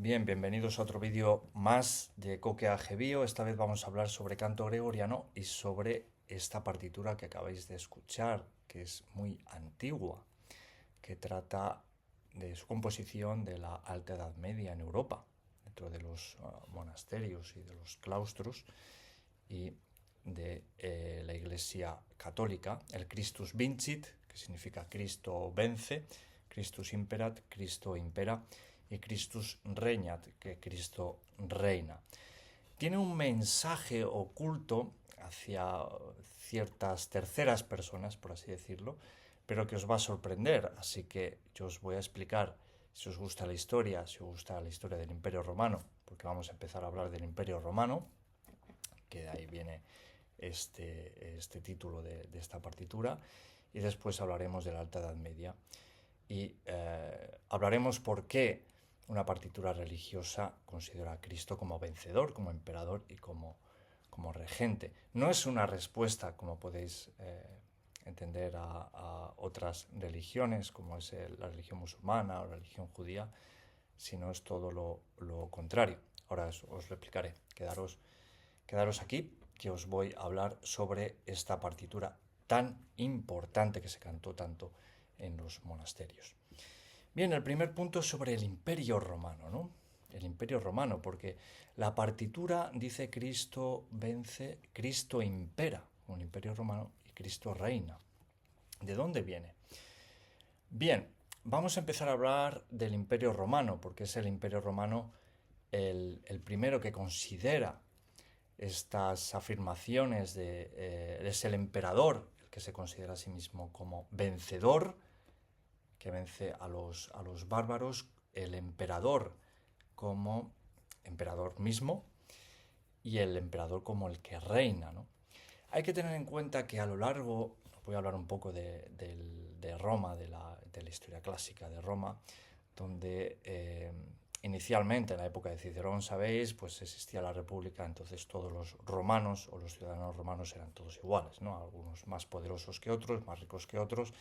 Bien, bienvenidos a otro vídeo más de Coque Bio. Esta vez vamos a hablar sobre canto gregoriano y sobre esta partitura que acabáis de escuchar, que es muy antigua, que trata de su composición de la Alta Edad Media en Europa, dentro de los monasterios y de los claustros y de la Iglesia Católica, el Christus Vincit, que significa Cristo vence, Christus imperat, Cristo impera, y Christus regnat, que Cristo reina. Tiene un mensaje oculto hacia ciertas terceras personas, por así decirlo, pero que os va a sorprender. Así que yo os voy a explicar, si os gusta la historia, si os gusta la historia del Imperio Romano, porque vamos a empezar a hablar del Imperio Romano, que de ahí viene este título de esta partitura, y después hablaremos de la Alta Edad Media. Y hablaremos por qué una partitura religiosa considera a Cristo como vencedor, como emperador y como regente. No es una respuesta, como podéis entender, a otras religiones, como es la religión musulmana o la religión judía, sino es todo lo contrario. Ahora os lo explicaré. Quedaros aquí, que os voy a hablar sobre esta partitura tan importante que se cantó tanto en los monasterios. Bien, el primer punto es sobre el Imperio Romano, ¿no? El Imperio Romano, porque la partitura dice Cristo vence, Cristo impera, un Imperio Romano, y Cristo reina. ¿De dónde viene? Bien, vamos a empezar a hablar del Imperio Romano, porque es el Imperio Romano el primero que considera estas afirmaciones es el emperador, el que se considera a sí mismo como vencedor, que vence a los bárbaros, el emperador como emperador mismo y el emperador como el que reina, ¿no? Hay que tener en cuenta que a lo largo, voy a hablar un poco de Roma, de la historia clásica de Roma, donde inicialmente, en la época de Cicerón, sabéis, pues existía la República, entonces todos los romanos o los ciudadanos romanos eran todos iguales, ¿no? Algunos más poderosos que otros, más ricos que otros,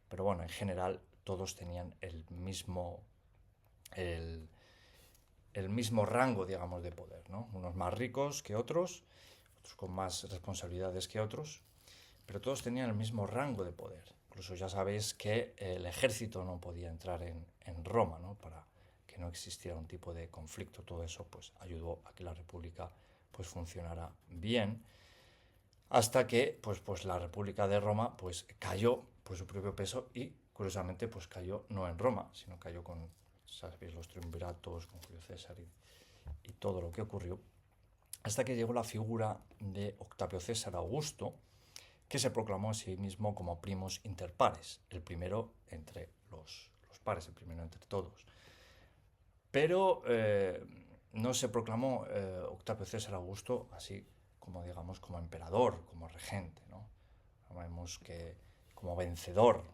pero bueno, en general todos tenían el, el mismo rango, digamos, de poder, ¿no? Unos más ricos que otros con más responsabilidades que otros, pero todos tenían el mismo rango de poder. Incluso ya sabéis que el ejército no podía entrar en Roma, ¿no? Para que no existiera un tipo de conflicto. Todo eso pues ayudó a que la República pues funcionara bien, hasta que pues la República de Roma pues cayó por su propio peso y curiosamente pues cayó no en Roma, sino cayó con, sabéis, los triunviratos, con Julio César y todo lo que ocurrió, hasta que llegó la figura de Octavio César Augusto, que se proclamó a sí mismo como primus inter pares, el primero entre los pares, el primero entre todos. Pero no se proclamó Octavio César Augusto así como, digamos, como emperador, como regente, ¿no? Vemos que como vencedor,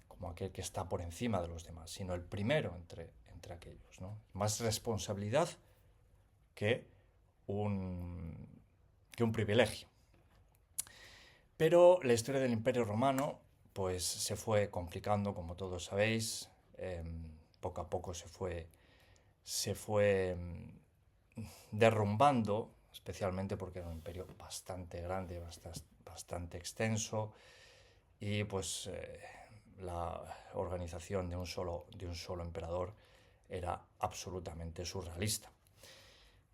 como aquel que está por encima de los demás, sino el primero entre aquellos, ¿no? Más responsabilidad que un privilegio. Pero la historia del Imperio Romano pues se fue complicando, como todos sabéis. Poco a poco se fue derrumbando, especialmente porque era un imperio bastante grande, bastante extenso, y pues la organización de un solo emperador era absolutamente surrealista.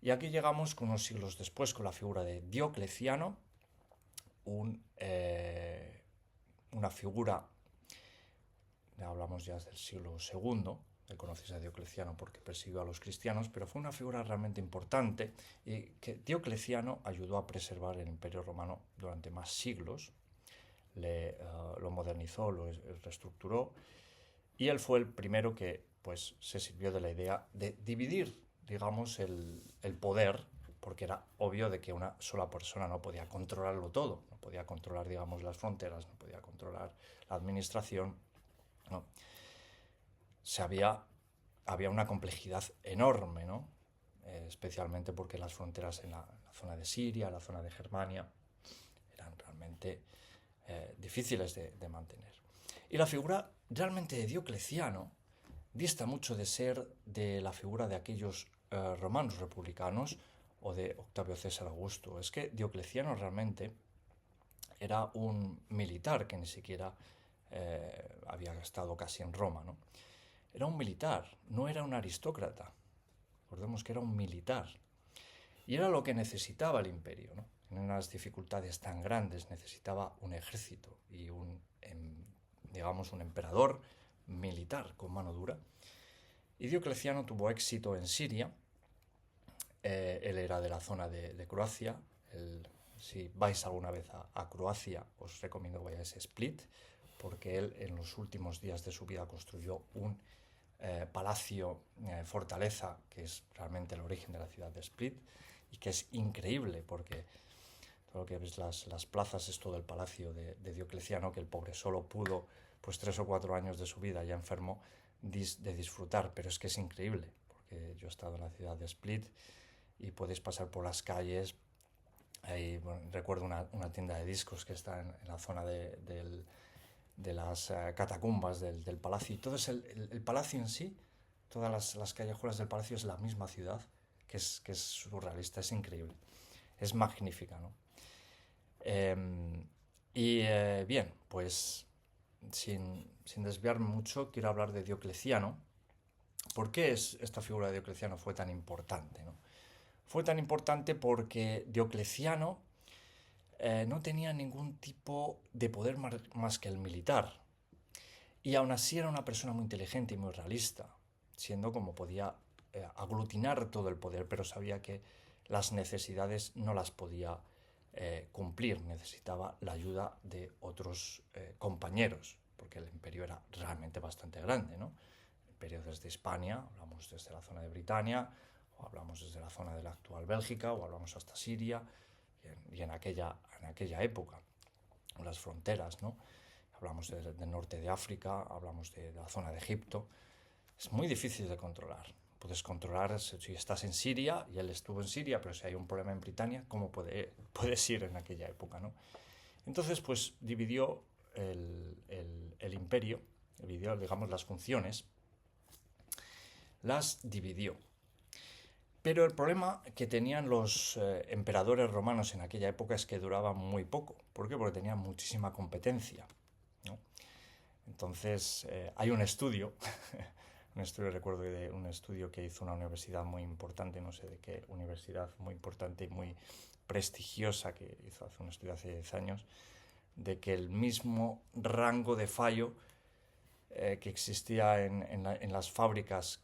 Y aquí llegamos con unos siglos después con la figura de Diocleciano, una figura, ya hablamos ya del siglo II, conocéis a Diocleciano porque persiguió a los cristianos, pero fue una figura realmente importante y que Diocleciano ayudó a preservar el Imperio Romano durante más siglos, lo modernizó, lo reestructuró, y él fue el primero que pues se sirvió de la idea de dividir, digamos, el poder, porque era obvio de que una sola persona no podía controlarlo todo, no podía controlar, digamos, las fronteras, no podía controlar la administración, ¿no? Había una complejidad enorme, ¿no? Especialmente porque las fronteras en la zona de Siria, la zona de Germania, eran realmente difíciles de mantener. Y la figura realmente de Diocleciano dista mucho de ser de la figura de aquellos romanos republicanos o de Octavio César Augusto. Es que Diocleciano realmente era un militar que ni siquiera había estado casi en Roma, ¿no? Era un militar, no era un aristócrata. Recordemos que era un militar. Y era lo que necesitaba el imperio, ¿no? En unas dificultades tan grandes necesitaba un ejército y digamos, un emperador militar con mano dura. Y Diocleciano tuvo éxito en Siria. Él era de la zona de Croacia. Si vais alguna vez a Croacia, os recomiendo que vayáis a Split, porque él en los últimos días de su vida construyó un palacio, fortaleza, que es realmente el origen de la ciudad de Split, y que es increíble, porque todo lo que ves las plazas es todo el palacio de Diocleciano, que el pobre solo pudo, pues 3 o 4 años de su vida ya enfermo, de disfrutar, pero es que es increíble, porque yo he estado en la ciudad de Split y podéis pasar por las calles. Ahí, bueno, recuerdo una tienda de discos que está en la zona de las catacumbas del palacio, y todo es el palacio en sí, todas las callejuelas del palacio es la misma ciudad, que es surrealista, es increíble, es magnífica, ¿no? Bien, pues sin desviarme mucho, quiero hablar de Diocleciano. ¿Por qué esta figura de Diocleciano fue tan importante, ¿no? Fue tan importante porque Diocleciano no tenía ningún tipo de poder más que el militar. Y aún así era una persona muy inteligente y muy realista, siendo como podía aglutinar todo el poder, pero sabía que las necesidades no las podía cumplir, necesitaba la ayuda de otros compañeros, porque el imperio era realmente bastante grande, ¿no? El imperio desde Hispania, hablamos desde la zona de Britania, o hablamos desde la zona de la actual Bélgica, o hablamos hasta Siria, y en aquella época, las fronteras, ¿no? Hablamos del norte de África, hablamos de la zona de Egipto. Es muy difícil de controlar. Puedes controlar si estás en Siria, y él estuvo en Siria, pero si hay un problema en Britania, ¿cómo puedes ir en aquella época, ¿no? Entonces, pues dividió el imperio, dividió, digamos, las funciones, las dividió. Pero el problema que tenían los emperadores romanos en aquella época es que duraban muy poco. ¿Por qué? Porque tenían muchísima competencia, ¿no? Entonces, hay un estudio, recuerdo de un estudio que hizo una universidad muy importante, no sé de qué universidad, muy importante y muy prestigiosa, que hizo un estudio hace 10 años, de que el mismo rango de fallo que existía en las fábricas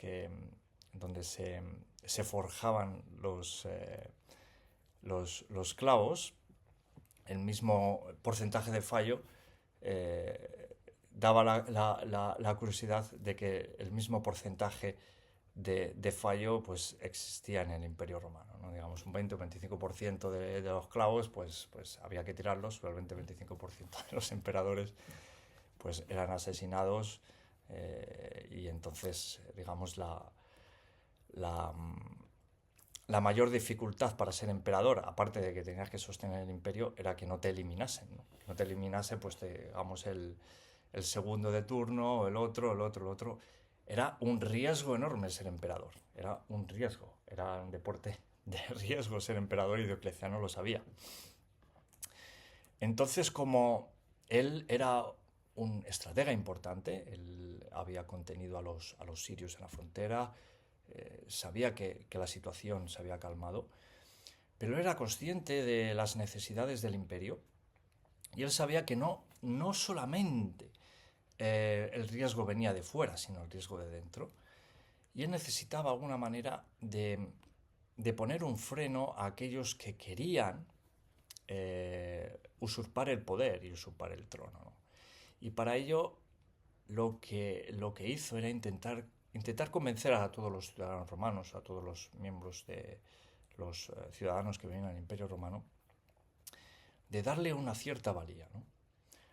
donde se forjaban los clavos, el mismo porcentaje de fallo daba la curiosidad de que el mismo porcentaje de fallo pues existía en el Imperio Romano, ¿no? Digamos, un 20 o 25% de los clavos pues había que tirarlos, pero el 20-25% de los emperadores pues eran asesinados, y entonces, digamos, la, la mayor dificultad para ser emperador, aparte de que tenías que sostener el imperio, era que no te eliminasen, ¿no? Que no te eliminase, pues, digamos, el segundo de turno, el otro. Era un riesgo enorme ser emperador, era un riesgo, era un deporte de riesgo ser emperador, y Diocleciano lo sabía. Entonces, como él era un estratega importante, él había contenido a los sirios en la frontera, sabía que la situación se había calmado, pero él era consciente de las necesidades del imperio, y él sabía que no solamente el riesgo venía de fuera, sino el riesgo de dentro, y él necesitaba alguna manera de poner un freno a aquellos que querían usurpar el poder y usurpar el trono, ¿no? Y para ello lo que hizo era intentar convencer a todos los ciudadanos romanos, a todos los miembros de los ciudadanos que venían al Imperio Romano, de darle una cierta valía, ¿no?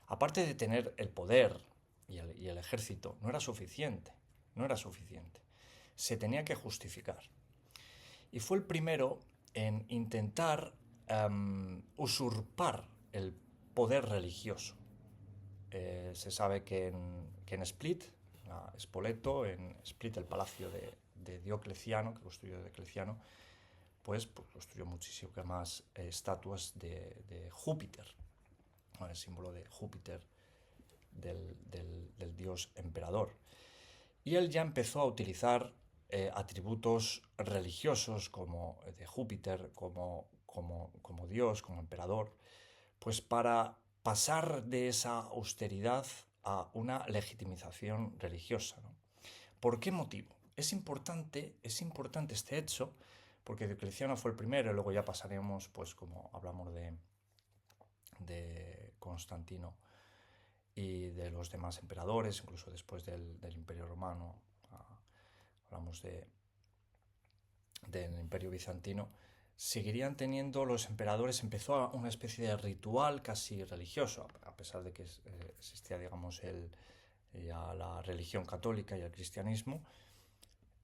Aparte de tener el poder y el ejército, no era suficiente. Se tenía que justificar. Y fue el primero en intentar usurpar el poder religioso. Se sabe que en Split, a Spoleto, en Split, el palacio de Diocleciano, que construyó Diocleciano, pues construyó muchísimas más estatuas de Júpiter, ¿no? El símbolo de Júpiter, del dios emperador. Y él ya empezó a utilizar atributos religiosos como de Júpiter, como dios, como emperador, pues para pasar de esa austeridad a una legitimización religiosa, ¿no? ¿Por qué motivo? Es importante este hecho, porque Diocleciano fue el primero, y luego ya pasaremos, pues como hablamos de Constantino y de los demás emperadores, incluso después del Imperio Romano, hablamos del Imperio Bizantino, seguirían teniendo los emperadores, empezó una especie de ritual casi religioso, a pesar de que existía, digamos, ya la religión católica y el cristianismo.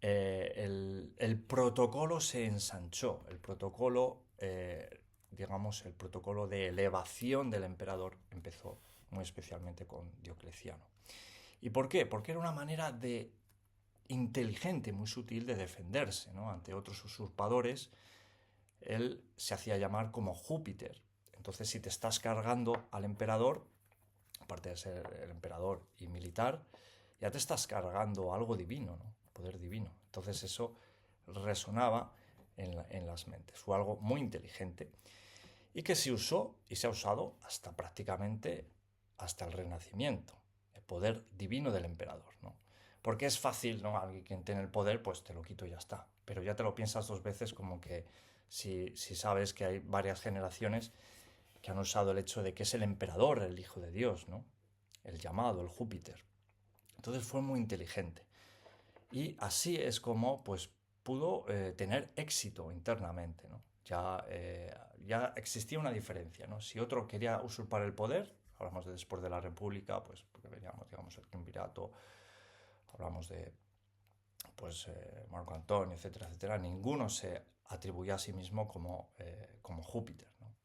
El protocolo se ensanchó, digamos, el protocolo de elevación del emperador empezó muy especialmente con Diocleciano. ¿Y por qué? Porque era una manera inteligente, muy sutil de defenderse, ¿no? Ante otros usurpadores. Él se hacía llamar como Júpiter. Entonces, si te estás cargando al emperador, aparte de ser el emperador y militar, ya te estás cargando algo divino, ¿no? Poder divino. Entonces eso resonaba en las mentes. Fue algo muy inteligente y que se usó y se ha usado hasta prácticamente hasta el Renacimiento. El poder divino del emperador, ¿no? Porque es fácil, ¿no? Alguien que tiene el poder, pues te lo quito y ya está. Pero ya te lo piensas dos veces, como que si sabes que hay varias generaciones que han usado el hecho de que es el emperador, el hijo de Dios, ¿no? El llamado, el Júpiter. Entonces fue muy inteligente. Y así es como pues, pudo tener éxito internamente, ¿no? Ya existía una diferencia, ¿no? Si otro quería usurpar el poder, hablamos de después de la República, pues porque veníamos, digamos, el triunvirato, hablamos de pues Marco Antonio, etcétera, etcétera, ninguno se atribuía a sí mismo como Júpiter, ¿no?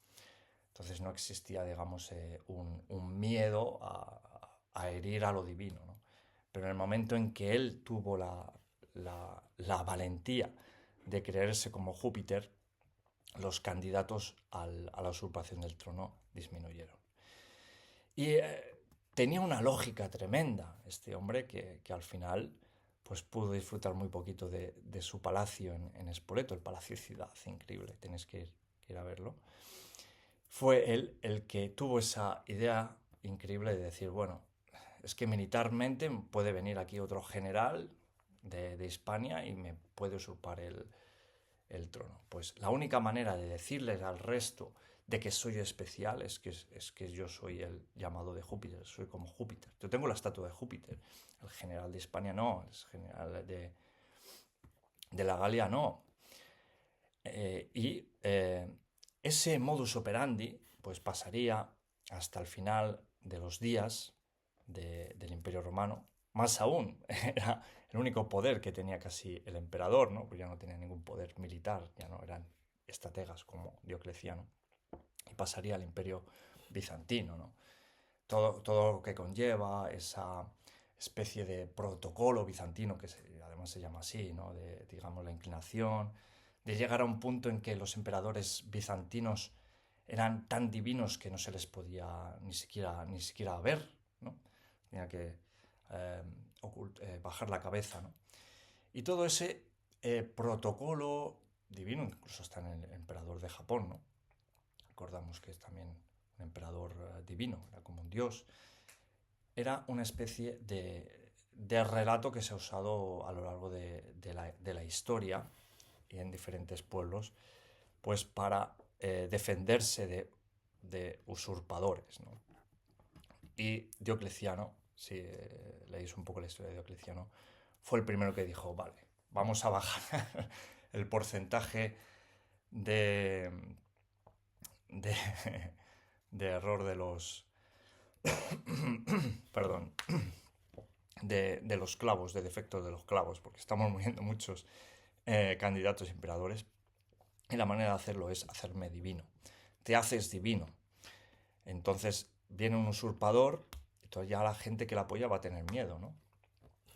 Entonces no existía, digamos, un miedo a herir a lo divino, ¿no? Pero en el momento en que él tuvo la valentía de creerse como Júpiter, los candidatos a la usurpación del trono disminuyeron. Y tenía una lógica tremenda este hombre que al final pues pudo disfrutar muy poquito de su palacio en Spoleto, el Palacio Ciudad, increíble, tenéis que ir a verlo. Fue él el que tuvo esa idea increíble de decir, bueno, es que militarmente puede venir aquí otro general de Hispania y me puede usurpar el trono. Pues la única manera de decirles al resto de que soy especial es que yo soy el llamado de Júpiter, soy como Júpiter. Yo tengo la estatua de Júpiter. El general de Hispania no, el general de la Galia no. Ese modus operandi pues pasaría hasta el final de los días del Imperio Romano. Más aún, era el único poder que tenía casi el emperador, ¿no? Pues ya no tenía ningún poder militar, ya no eran estrategas como Diocleciano. Y pasaría al Imperio Bizantino, ¿no? Todo lo que conlleva esa especie de protocolo bizantino, que además se llama así, ¿no? De, digamos, la inclinación, de llegar a un punto en que los emperadores bizantinos eran tan divinos que no se les podía ni siquiera ver, ¿no? Tenía que bajar la cabeza, ¿no? Y todo ese protocolo divino, incluso está en el emperador de Japón, ¿no? Recordamos que es también un emperador divino, era como un dios. Era una especie de relato que se ha usado a lo largo de la historia y en diferentes pueblos, pues para defenderse de usurpadores, ¿no? Y Diocleciano, si leéis un poco la historia de Diocleciano, fue el primero que dijo, vale, vamos a bajar el porcentaje de, de, de error de los... perdón, de los clavos, de defectos de los clavos, porque estamos muriendo muchos candidatos emperadores. Y la manera de hacerlo es hacerme divino. Te haces divino. Entonces viene un usurpador, entonces ya la gente que la apoya va a tener miedo, ¿no?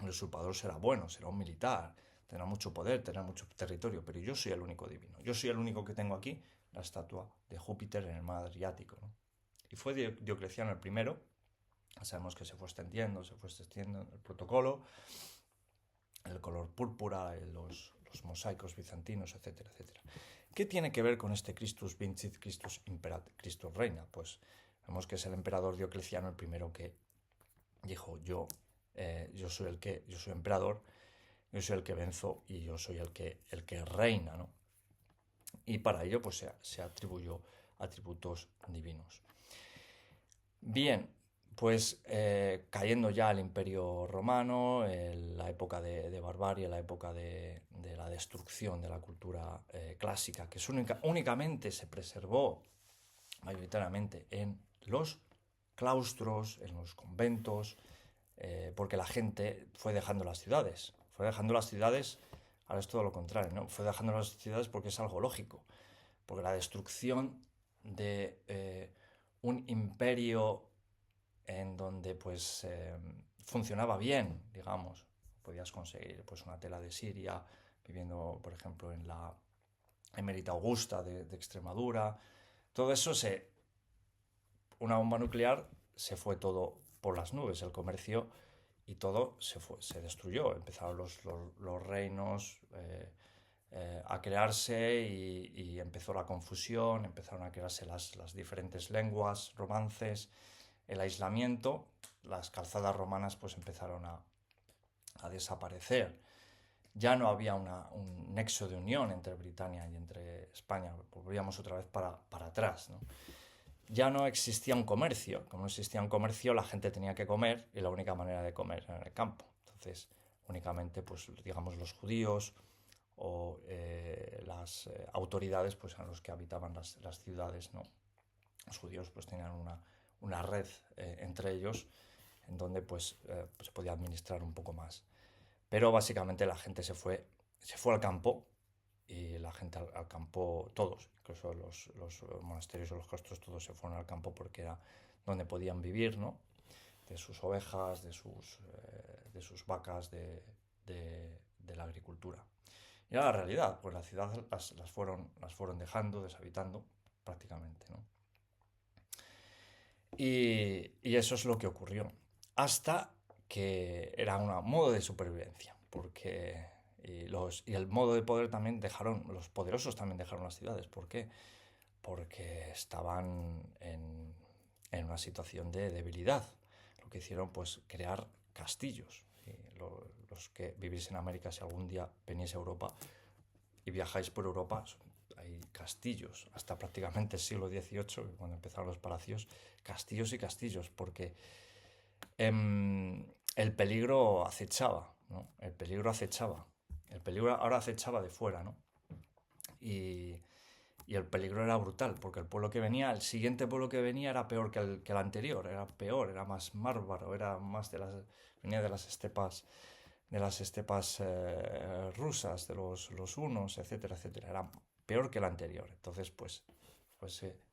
El usurpador será bueno, será un militar, tendrá mucho poder, tendrá mucho territorio, pero yo soy el único divino. Yo soy el único que tengo aquí la estatua de Júpiter en el mar Adriático, ¿no? Y fue Diocleciano el primero. Sabemos que se fue extendiendo el protocolo, el color púrpura, los mosaicos bizantinos, etcétera, etcétera. ¿Qué tiene que ver con este Christus Vincit, Christus Imperat, Christus Reina? Pues vemos que es el emperador Diocleciano el primero que dijo: yo soy emperador, yo soy el que venzo y yo soy el que reina, ¿no? Y para ello pues se atribuyó atributos divinos. Bien, pues cayendo ya el Imperio Romano, la época de barbarie, la época de la destrucción de la cultura clásica, que únicamente se preservó mayoritariamente en los claustros, en los conventos, porque la gente fue dejando las ciudades. Ahora es todo lo contrario, ¿no? Fue dejando las ciudades porque es algo lógico, porque la destrucción de un imperio en donde pues funcionaba bien, digamos, podías conseguir pues una tela de Siria viviendo, por ejemplo, en la Emérita Augusta de Extremadura. Todo eso una bomba nuclear, se fue todo por las nubes, el comercio, y todo se destruyó. Empezaron los reinos a crearse y empezó la confusión, empezaron a crearse las diferentes lenguas, romances, el aislamiento. Las calzadas romanas pues empezaron a desaparecer. Ya no había un nexo de unión entre Britania y entre España. Volvíamos otra vez para atrás, ¿no? Ya no existía un comercio. Como no existía un comercio, la gente tenía que comer y la única manera de comer era en el campo. Entonces, únicamente, pues, digamos, los judíos o las autoridades, pues, eran los que habitaban las ciudades, ¿no? Los judíos, pues, tenían una red entre ellos en donde, pues, se podía administrar un poco más. Pero básicamente la gente se fue al campo, y la gente al campo, todos, incluso los monasterios o los claustros, todos se fueron al campo porque era donde podían vivir, ¿no? De sus ovejas, de sus vacas, de la agricultura. Y era la realidad, pues la ciudad las fueron dejando, deshabitando prácticamente, ¿no? Y eso es lo que ocurrió. Hasta que era un modo de supervivencia, porque y el modo de poder también los poderosos también dejaron las ciudades. ¿Por qué? Porque estaban en una situación de debilidad. Lo que hicieron, pues, crear castillos. Y los que vivís en América, si algún día venís a Europa y viajáis por Europa, hay castillos, hasta prácticamente el siglo XVIII, cuando empezaron los palacios, castillos y castillos, porque el peligro acechaba, ¿no? El peligro acechaba. El peligro ahora acechaba de fuera, ¿no? Y el peligro era brutal, porque el siguiente pueblo que venía era peor que el anterior, era peor, era más bárbaro, era más venía de las estepas rusas, de los hunos, etcétera, etcétera. Era peor que el anterior. Entonces, pues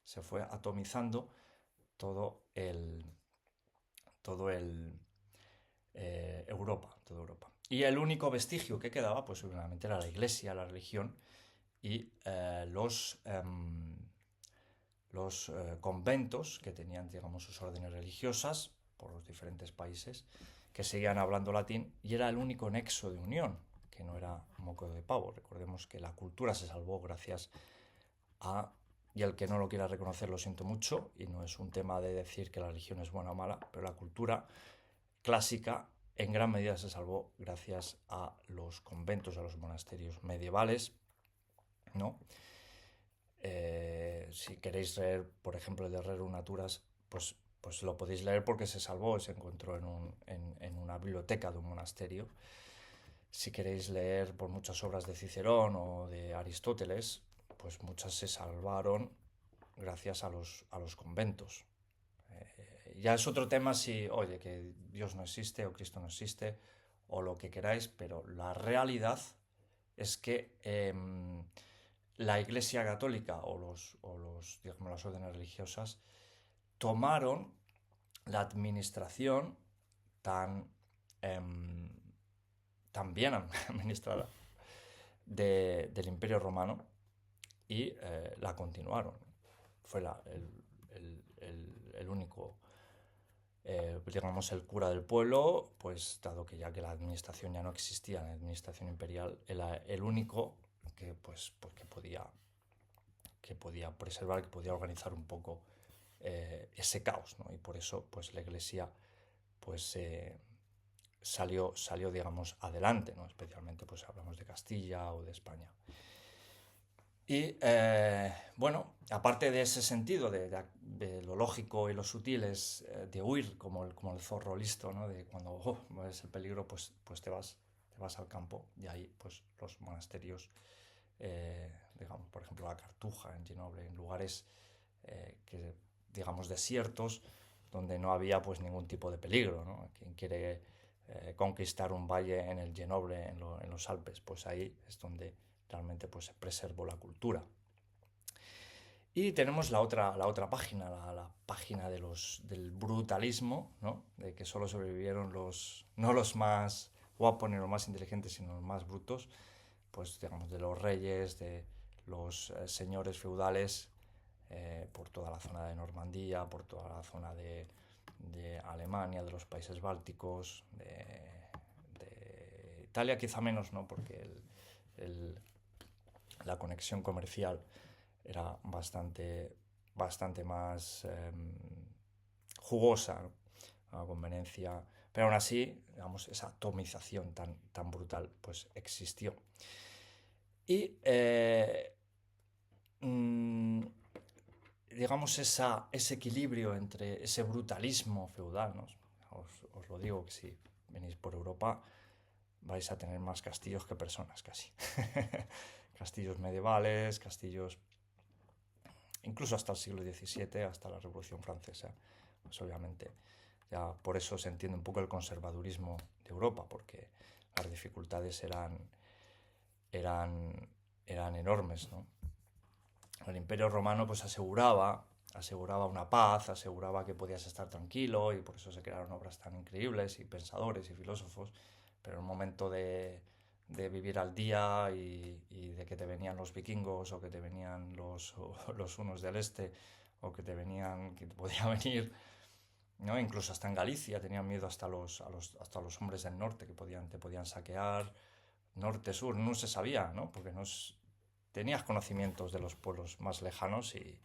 se fue atomizando todo Europa, toda Europa. Y el único vestigio que quedaba, pues obviamente, era la iglesia, la religión y los conventos que tenían, digamos, sus órdenes religiosas por los diferentes países, que seguían hablando latín, y era el único nexo de unión, que no era moco de pavo. Recordemos que la cultura se salvó gracias a... Y el que no lo quiera reconocer, lo siento mucho, y no es un tema de decir que la religión es buena o mala, pero la cultura clásica en gran medida se salvó gracias a los conventos, a los monasterios medievales, ¿no? Si queréis leer, por ejemplo, el de Rerum Naturas, pues lo podéis leer porque se salvó, se encontró en una biblioteca de un monasterio. Si queréis leer por muchas obras de Cicerón o de Aristóteles, pues muchas se salvaron gracias a los conventos. Ya es otro tema si, oye, que Dios no existe o Cristo no existe o lo que queráis, pero la realidad es que la Iglesia Católica digamos, las órdenes religiosas tomaron la administración tan también administrada del Imperio Romano y la continuaron. Fue el único, digamos, el cura del pueblo, pues dado que ya que la administración ya no existía, la administración imperial, era el único que, pues, que podía preservar, que podía organizar un poco ese caos, ¿no? Y por eso, pues, la Iglesia, pues, salió, digamos, adelante, ¿no? Especialmente, pues, hablamos de Castilla o de España. Y bueno, aparte de ese sentido de lo lógico y lo sutil es de huir como el zorro listo, ¿no? De cuando ves el peligro, pues te vas al campo. Y ahí, pues, los monasterios, digamos, por ejemplo, la Cartuja en Grenoble, en lugares que, digamos, desiertos, donde no había, pues, ningún tipo de peligro, ¿no? Quien quiere conquistar un valle en el Grenoble, en los Alpes, pues ahí es donde realmente, pues, se preservó la cultura. Y tenemos la otra página, la página del brutalismo, ¿no? De que solo sobrevivieron no los más guapos ni los más inteligentes, sino los más brutos, pues, digamos, de los reyes, de los señores feudales, por toda la zona de Normandía, por toda la zona de Alemania, de los países bálticos, de Italia quizá menos, ¿no? Porque la conexión comercial era bastante más jugosa, ¿no? A conveniencia, pero aún así, digamos, esa atomización tan brutal, pues existió. Y digamos, ese equilibrio entre ese brutalismo feudal, ¿no? Os lo digo que si venís por Europa vais a tener más castillos que personas casi. Castillos medievales, castillos incluso hasta el siglo XVII, hasta la Revolución Francesa. Pues obviamente, ya por eso se entiende un poco el conservadurismo de Europa, porque las dificultades eran enormes, ¿no? El Imperio Romano pues aseguraba una paz, aseguraba que podías estar tranquilo y por eso se crearon obras tan increíbles y pensadores y filósofos, pero en un momento de vivir al día y de que te venían los vikingos o que te venían los hunos del este o que que te podía venir, ¿no? Incluso hasta en Galicia tenían miedo hasta hasta los hombres del norte que te podían saquear, norte, sur, no se sabía, ¿no? Porque tenías conocimientos de los pueblos más lejanos y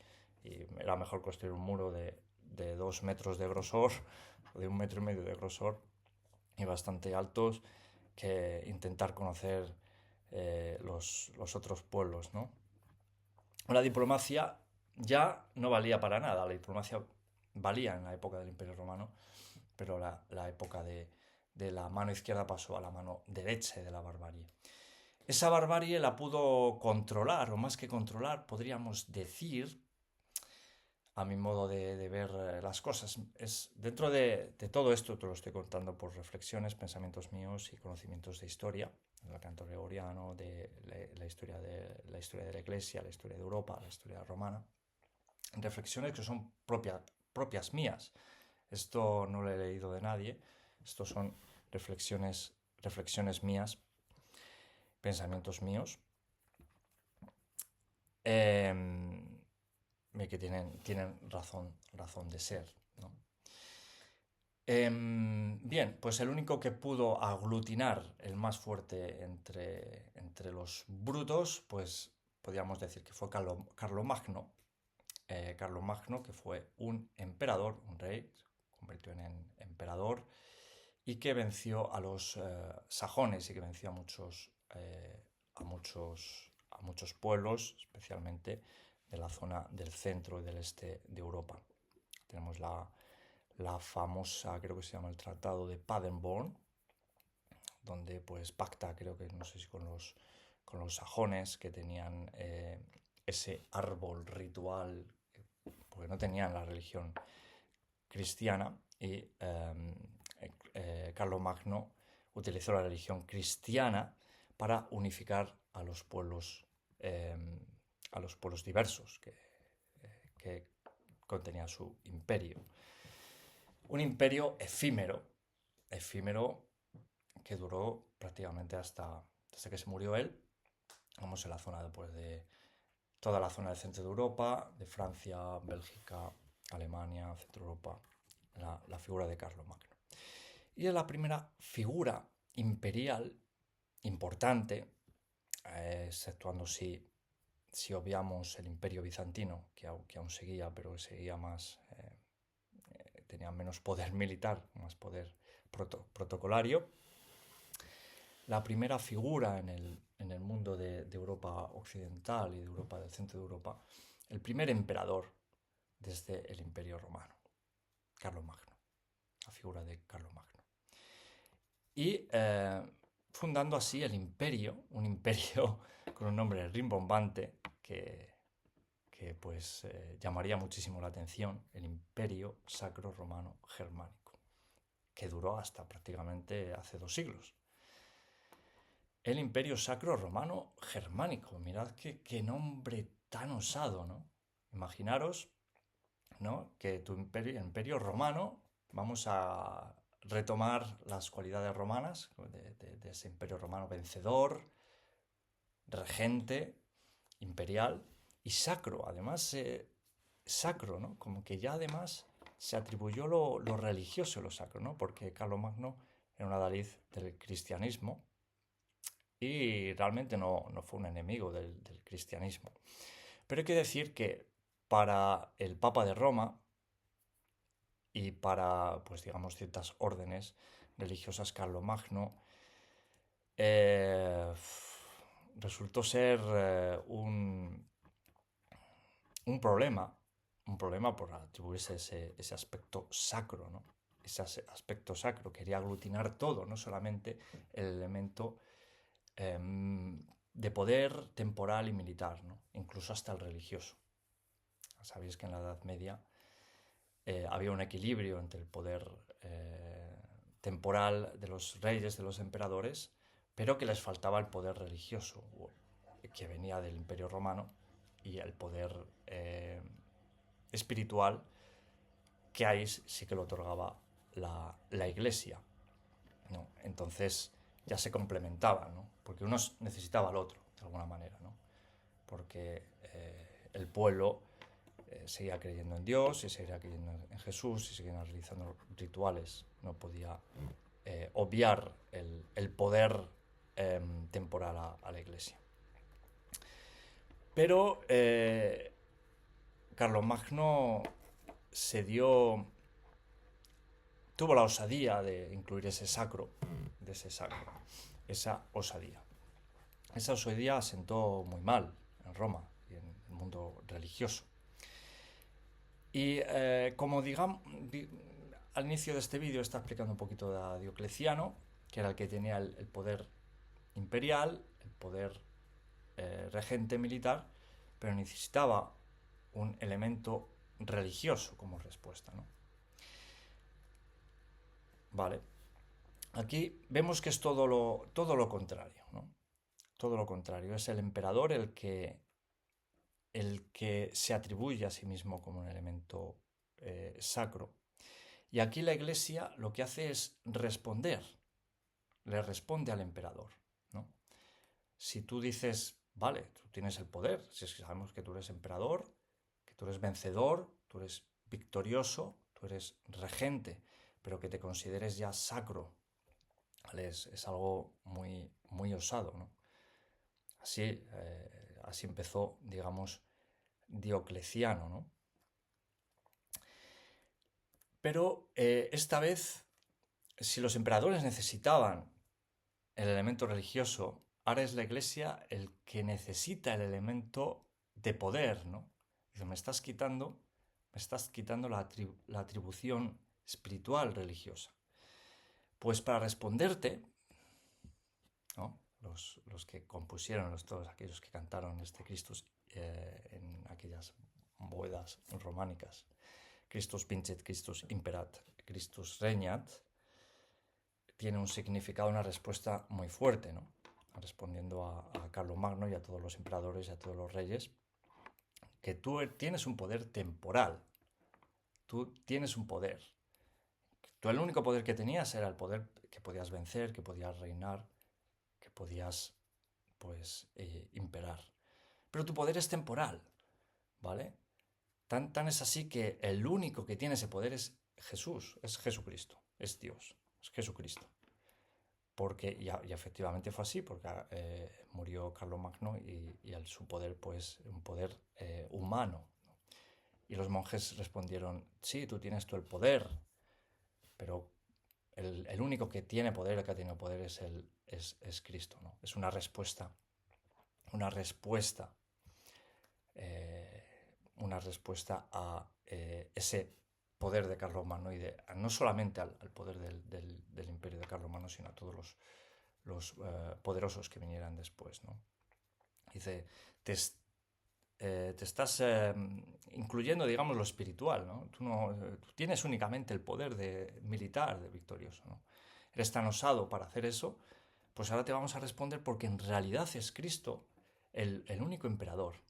era mejor construir un muro de 2 metros de grosor o de 1,5 metros de grosor y bastante altos que intentar conocer los otros pueblos, ¿no? La diplomacia ya no valía para nada, la diplomacia valía en la época del Imperio Romano, pero la época de la mano izquierda pasó a la mano derecha de la barbarie. Esa barbarie la pudo controlar, o más que controlar, podríamos decir, a mi modo de ver las cosas. Dentro de todo esto, te lo estoy contando por reflexiones, pensamientos míos y conocimientos de historia, del canto gregoriano, de la historia de la Iglesia, la historia de Europa, la historia romana. Reflexiones que son propias mías. Esto no lo he leído de nadie, estos son reflexiones mías, pensamientos míos, que tienen razón de ser, ¿no? Bien, pues el único que pudo aglutinar el más fuerte entre los brutos, pues podríamos decir que fue Carlomagno. Carlomagno, que fue un emperador, un rey, se convirtió en emperador y que venció a los sajones y que venció a muchos pueblos, especialmente de la zona del centro y del este de Europa. Tenemos la famosa, creo que se llama el Tratado de Paderborn, donde pues pacta, creo que no sé si con los sajones que tenían ese árbol ritual, porque no tenían la religión cristiana, y Carlomagno utilizó la religión cristiana para unificar eh, a los pueblos diversos que contenía su imperio. Un imperio efímero que duró prácticamente hasta que se murió él. Vamos en la zona de toda la zona del centro de Europa, de Francia, Bélgica, Alemania, Centro Europa, la figura de Carlomagno. Y es la primera figura imperial importante, exceptuando si obviamos el Imperio Bizantino, que aún seguía, pero seguía más, tenía menos poder militar, más poder protocolario. La primera figura en el mundo de Europa occidental y de Europa del centro de Europa, el primer emperador desde el Imperio Romano, Carlomagno, la figura de Carlomagno. Y fundando así el imperio, un imperio con un nombre rimbombante que pues llamaría muchísimo la atención, el Imperio Sacro Romano Germánico, que duró hasta prácticamente hace 2 siglos. El Imperio Sacro Romano Germánico, mirad qué nombre tan osado, ¿no? Imaginaros, ¿no?, que tu imperio romano, vamos a retomar las cualidades romanas de ese imperio romano: vencedor, regente, imperial y sacro. Además, sacro, ¿no? Como que ya además se atribuyó lo religioso, lo sacro, ¿no? Porque Carlomagno era un adalid del cristianismo y realmente no fue un enemigo del cristianismo. Pero hay que decir que para el Papa de Roma y para, pues digamos, ciertas órdenes religiosas, Carlomagno resultó ser un problema por atribuirse ese aspecto sacro, ¿no? Ese aspecto sacro quería aglutinar todo, no solamente el elemento de poder temporal y militar, ¿no? Incluso hasta el religioso. Sabéis que en la Edad Media había un equilibrio entre el poder temporal de los reyes, de los emperadores, pero que les faltaba el poder religioso, que venía del Imperio Romano, y el poder espiritual, que ahí sí que lo otorgaba la Iglesia, ¿no? Entonces ya se complementaban, ¿no? Porque uno necesitaba al otro, de alguna manera, ¿no? Porque el pueblo seguía creyendo en Dios y seguía creyendo en Jesús y seguía realizando rituales. No podía obviar el poder temporal a la Iglesia. Pero Carlomagno tuvo la osadía de incluir ese sacro, esa osadía. Esa osadía asentó muy mal en Roma y en el mundo religioso. Y como digamos, al inicio de este vídeo está explicando un poquito a Diocleciano, que era el que tenía el poder imperial, el poder regente militar, pero necesitaba un elemento religioso como respuesta, ¿no? Vale. Aquí vemos que es todo lo contrario, ¿no? Todo lo contrario. Es el emperador el que se atribuye a sí mismo como un elemento sacro. Y aquí la Iglesia lo que hace es le responde al emperador, ¿no? Si tú dices, vale, tú tienes el poder, si es que sabemos que tú eres emperador, que tú eres vencedor, tú eres victorioso, tú eres regente, pero que te consideres ya sacro, ¿vale? Es algo muy, muy osado, ¿no? Así empezó, digamos, Diocleciano, ¿no? Pero esta vez, si los emperadores necesitaban el elemento religioso, ahora es la Iglesia el que necesita el elemento de poder, ¿no? Dice, me estás quitando la atribución espiritual religiosa. Pues para responderte, ¿no?, los que compusieron, todos aquellos que cantaron este Christus en aquellas bóvedas románicas, Christus vincit, Christus imperat, Christus regnat, tiene un significado, una respuesta muy fuerte, ¿no? Respondiendo a Carlomagno y a todos los emperadores y a todos los reyes, que tú tienes un poder temporal, tú tienes un poder, Tú el único poder que tenías era el poder que podías vencer, que podías reinar, que podías, pues, imperar. Pero tu poder es temporal, ¿vale? Tan es así que el único que tiene ese poder es Jesús, es Jesucristo, es Dios, es Jesucristo. Porque, y efectivamente fue así, porque murió Carlomagno y su poder, pues, un poder humano. Y los monjes respondieron, sí, tú tienes tú el poder, pero el único que tiene poder, el que ha tenido poder es Cristo, ¿no? Es una respuesta, eh, una respuesta a ese poder de Carlomagno y no solamente al poder del imperio de Carlomagno, sino a todos los poderosos que vinieran después, ¿no? Dice, te, te estás incluyendo, digamos, lo espiritual, ¿no? Tú tienes únicamente el poder militar de victorioso, ¿no? Eres tan osado para hacer eso, pues ahora te vamos a responder porque en realidad es Cristo el único emperador.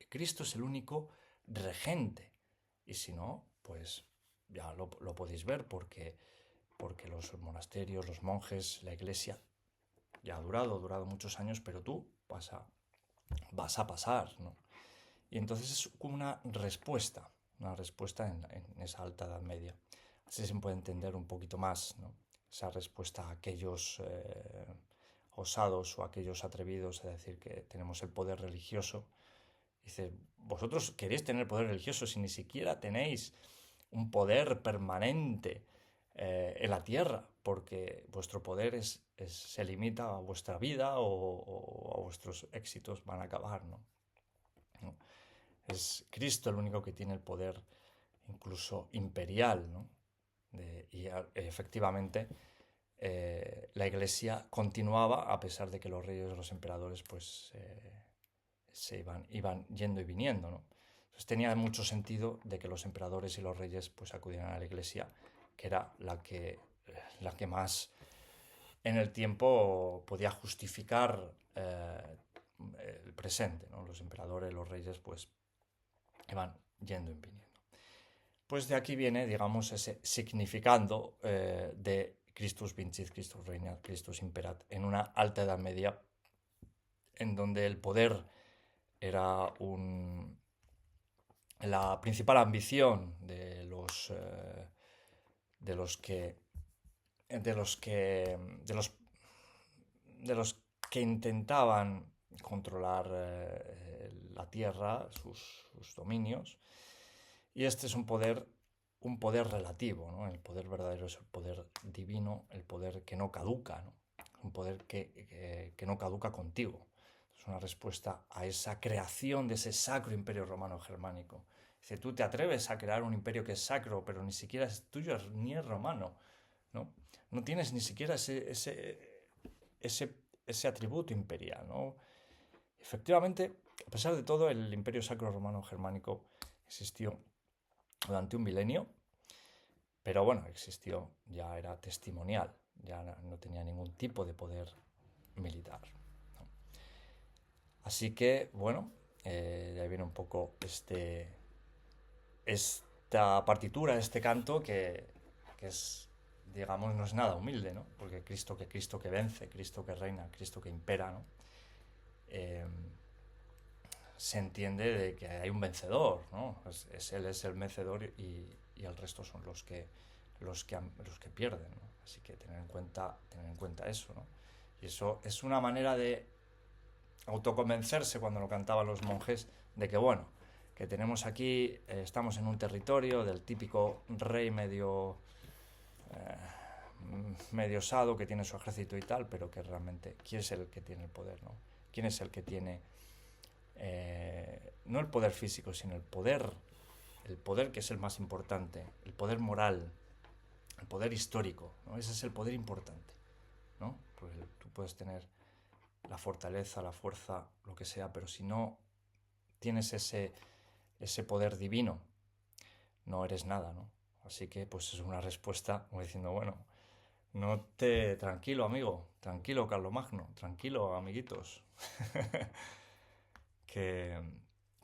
Cristo es el único regente. Y si no, pues ya lo podéis ver porque los monasterios, los monjes, la iglesia ya ha durado muchos años, pero tú vas a pasar, ¿no? Y entonces es como una respuesta en esa alta Edad Media. Así se puede entender un poquito más, ¿no? Esa respuesta a aquellos osados o a aquellos atrevidos a decir que tenemos el poder religioso. Dice, vosotros queréis tener poder religioso si ni siquiera tenéis un poder permanente en la tierra, porque vuestro poder se limita a vuestra vida o a vuestros éxitos van a acabar, ¿no? ¿No? Es Cristo el único que tiene el poder incluso imperial, ¿no? Efectivamente la iglesia continuaba a pesar de que los reyes o los emperadores pues se iban yendo y viniendo, ¿no? Entonces tenía mucho sentido de que los emperadores y los reyes pues acudieran a la iglesia, que era la que más en el tiempo podía justificar el presente, ¿no? Los emperadores, los reyes pues iban yendo y viniendo. Pues de aquí viene, digamos, ese significando de Christus vincit, Christus regnat, Christus imperat, en una alta Edad Media, en donde el poder era la principal ambición de los que de los que de los que intentaban controlar la tierra, sus dominios. Y este es un poder relativo, ¿no? El poder verdadero es el poder divino, el poder que no caduca, ¿no? Un poder que no caduca contigo. Es una respuesta a esa creación de ese sacro imperio romano germánico. Dice, tú te atreves a crear un imperio que es sacro, pero ni siquiera es tuyo ni es romano, ¿no? No tienes ni siquiera ese atributo imperial, ¿no? Efectivamente, a pesar de todo, el imperio sacro romano germánico existió durante un milenio, pero bueno, existió, ya era testimonial, ya no tenía ningún tipo de poder militar, ¿no? Así que, bueno, de ahí viene un poco esta partitura, este canto que es, digamos, no es nada humilde, ¿no? Porque Cristo que vence, Cristo que reina, Cristo que impera, ¿no? Se entiende de que hay un vencedor, ¿no? Él es el vencedor y el resto son los que pierden, ¿no? Así que tener en cuenta eso, ¿no? Y eso es una manera de autoconvencerse cuando lo cantaban los monjes de que, bueno, que tenemos aquí, estamos en un territorio del típico rey medio osado que tiene su ejército y tal, pero que realmente, ¿quién es el que tiene el poder, no? ¿Quién es el que tiene no el poder físico, sino el poder que es el más importante, el poder moral, el poder histórico, ¿no? Ese es el poder importante, ¿no? Porque tú puedes tener la fortaleza, la fuerza, lo que sea, pero si no tienes ese poder divino, no eres nada, ¿no? Así que pues es una respuesta como diciendo, bueno, tranquilo amigo, tranquilo Carlomagno, tranquilo amiguitos, que,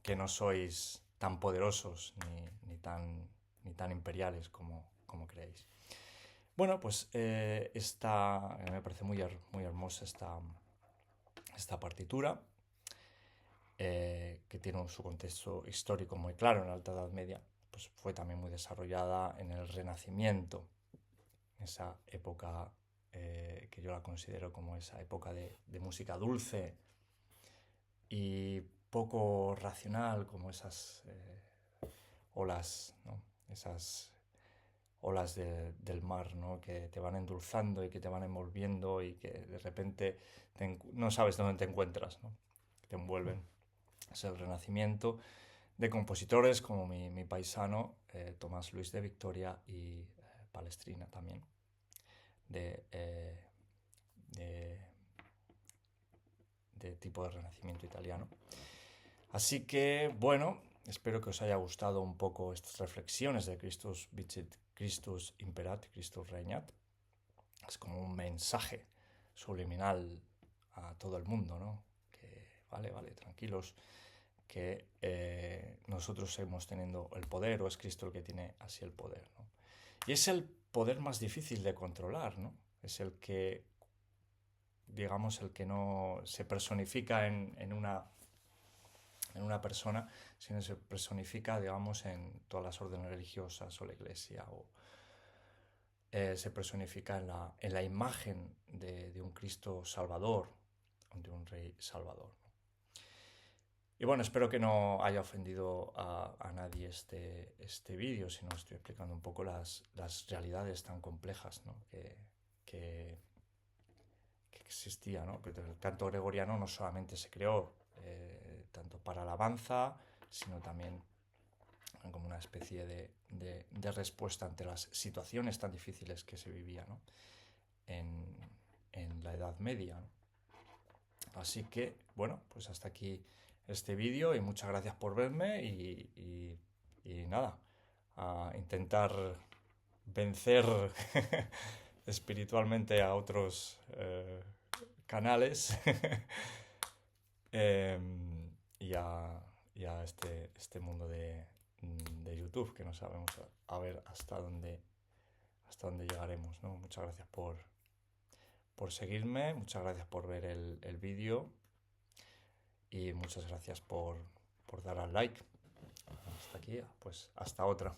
que no sois tan poderosos ni tan imperiales como creéis. Bueno, pues me parece muy hermosa esta partitura, que tiene su contexto histórico muy claro en la Alta Edad Media, pues fue también muy desarrollada en el Renacimiento, esa época que yo la considero como esa época de música dulce y poco racional, como esas olas, ¿no? Esas olas del mar, ¿no? Que te van endulzando y que te van envolviendo y que de repente no sabes dónde te encuentras, ¿no? Te envuelven. Es el renacimiento de compositores como mi paisano Tomás Luis de Victoria y Palestrina también, de, eh, de, de tipo de renacimiento italiano. Así que, bueno, espero que os haya gustado un poco estas reflexiones de Christus Vicit Christus Imperat, Christus Regnat. Es como un mensaje subliminal a todo el mundo, ¿no? Que vale, tranquilos, que nosotros seguimos teniendo el poder, o es Cristo el que tiene así el poder, ¿no? Y es el poder más difícil de controlar, ¿no? Es el que, digamos, el que no se personifica en una persona, sino se personifica, digamos, en todas las órdenes religiosas o la iglesia, o se personifica en la imagen de un Cristo Salvador, de un Rey Salvador. Y bueno, espero que no haya ofendido a nadie este vídeo, sino estoy explicando un poco las realidades tan complejas, ¿no? que, que existía, ¿no? Que el canto gregoriano no solamente se creó tanto para alabanza, sino también como una especie de respuesta ante las situaciones tan difíciles que se vivían, ¿no? en la Edad Media, ¿no? Así que, bueno, pues hasta aquí este vídeo y muchas gracias por verme y nada, a intentar vencer espiritualmente a otros canales eh, y, a, y a este mundo de YouTube que no sabemos a ver hasta dónde llegaremos, ¿no? Muchas gracias por seguirme, muchas gracias por ver el vídeo y muchas gracias por dar al like. Hasta aquí, pues hasta otra.